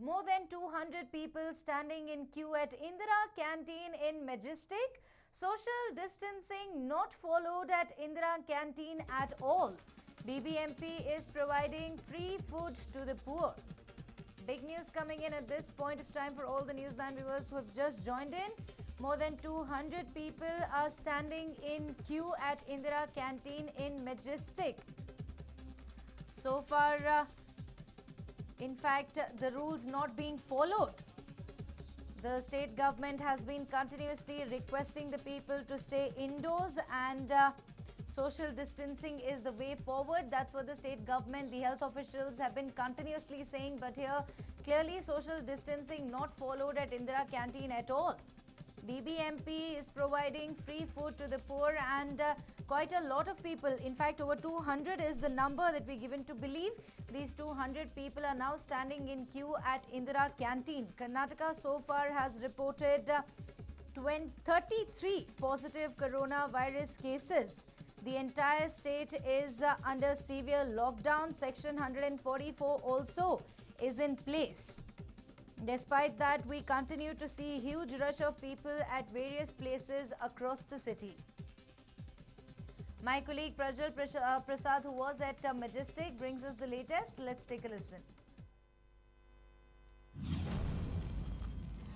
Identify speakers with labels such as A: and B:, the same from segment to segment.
A: More than 200 people standing in queue at Indira Canteen in Majestic. Social distancing not followed at Indira Canteen at all. BBMP is providing free food to the poor. Big news coming in at this point of time for all the Newsline viewers who have just joined in. More than 200 people are standing in queue at Indira Canteen in Majestic. So far, in fact, the rules not being followed. The state government has been continuously requesting the people to stay indoors and social distancing is the way forward. That's what the state government, the health officials have been continuously saying. But here, clearly social distancing not followed at Indira Canteen at all. BBMP is providing free food to the poor and quite a lot of people, in fact over 200 is the number that we're given to believe. These 200 people are now standing in queue at Indira Canteen. Karnataka so far has reported 33 positive coronavirus cases. The entire state is under severe lockdown. Section 144 also is in place. Despite that, we continue to see huge rush of people at various places across the city. My colleague Prajwal Prasad, who was at Majestic, brings us the latest. Let's take a listen.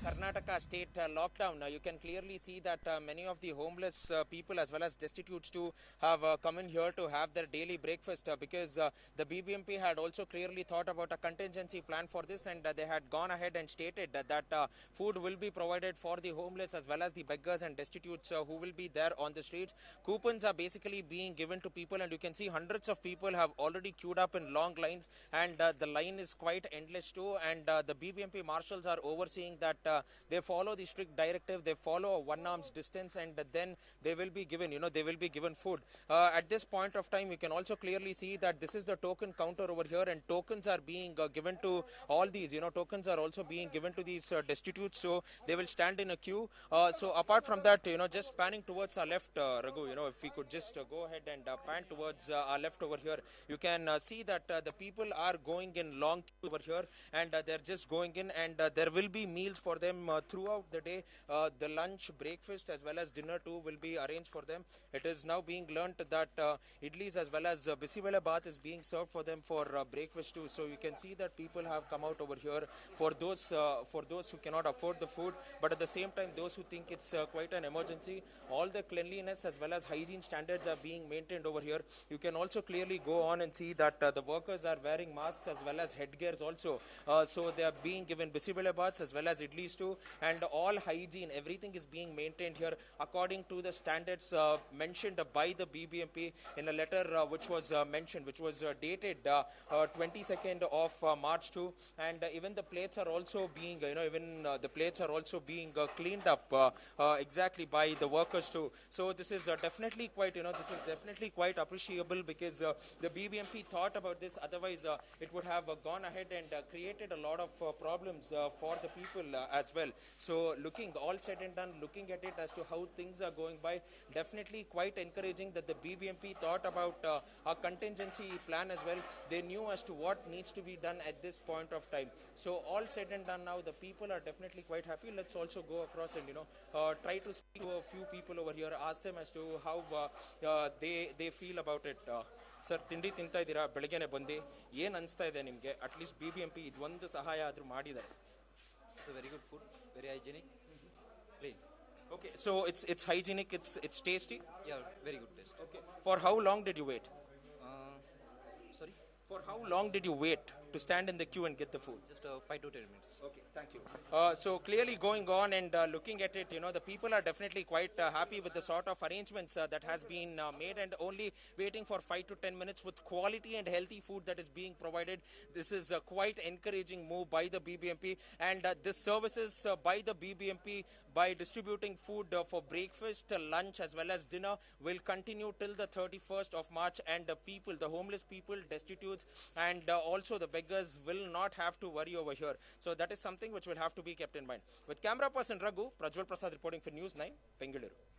B: Karnataka state lockdown. You can clearly see that many of the homeless people as well as destitutes too have come in here to have their daily breakfast because the BBMP had also clearly thought about a contingency plan for this, and they had gone ahead and stated that food will be provided for the homeless as well as the beggars and destitutes who will be there on the streets. Coupons are basically being given to people, and you can see hundreds of people have already queued up in long lines, and the line is quite endless too, and the BBMP marshals are overseeing that they follow the strict directive, they follow a one arm's distance, and then they will be given, they will be given food. At this point of time, you can also clearly see that this is the token counter over here, and tokens are being given to all these, tokens are also being given to these destitutes, so they will stand in a queue. So apart from that, just panning towards our left, Raghu, if we could just go ahead and pan towards our left over here, you can see that the people are going in long queue over here, and they're just going in, and there will be meals for them throughout the day. The lunch, breakfast as well as dinner too will be arranged for them. It is now being learnt that idlis as well as bisivela bath is being served for them for breakfast too. So you can see that people have come out over here for those who cannot afford the food, but at the same time those who think it's quite an emergency. All the cleanliness as well as hygiene standards are being maintained over here. You can also clearly go on and see that the workers are wearing masks as well as headgears also. So they are being given bisivela baths as well as idlis too, and all hygiene, everything is being maintained here according to the standards mentioned by the BBMP in a letter which was mentioned, which was dated 22nd of March too, and even the plates are also being, the plates are also being cleaned up exactly by the workers too. So this is definitely quite, this is definitely quite appreciable because the BBMP thought about this. Otherwise, it would have gone ahead and created a lot of problems for the people as well. So looking all said and done, looking at it as to how things are going by, definitely quite encouraging that the BBMP thought about a contingency plan as well. They knew as to what needs to be done at this point of time. So all said and done now, the people are definitely quite happy. Let's also go across and try to speak to a few people over here, ask them as to how they feel about it. Sir, ತಿಂಡಿ ತಿಂತಾ ಇದ್ದೀರಾ, ಬೆಳಗ್ಗೆನೆ ಬಂದು ಏನು ಅನಿಸ್ತಾ ಇದೆ ನಿಮಗೆ? At least BBMP ಇದೊಂದು ಸಹಾಯ ಆದರೂ ಮಾಡಿದ್ದಾರೆ.
C: It's a very good food, very hygienic, clean.
B: Okay, so it's hygienic, it's tasty.
C: Yeah, very good taste.
B: Okay. For how long did you wait?
C: Sorry?
B: For how long did you wait to stand in the queue and get the food?
C: Just 5 to 10 minutes.
B: Okay, thank you. So clearly going on and looking at it, the people are definitely quite happy with the sort of arrangements that has been made, and only waiting for 5 to 10 minutes with quality and healthy food that is being provided. This is a quite encouraging move by the BBMP, and this services by the BBMP by distributing food for breakfast, lunch as well as dinner will continue till the 31st of March, and the people, the homeless people, destitutes and also the beggars will not have to worry over here. So that is something which will have to be kept in mind. With camera person Raghu, Prajwal Prasad reporting for News 9, Bengaluru.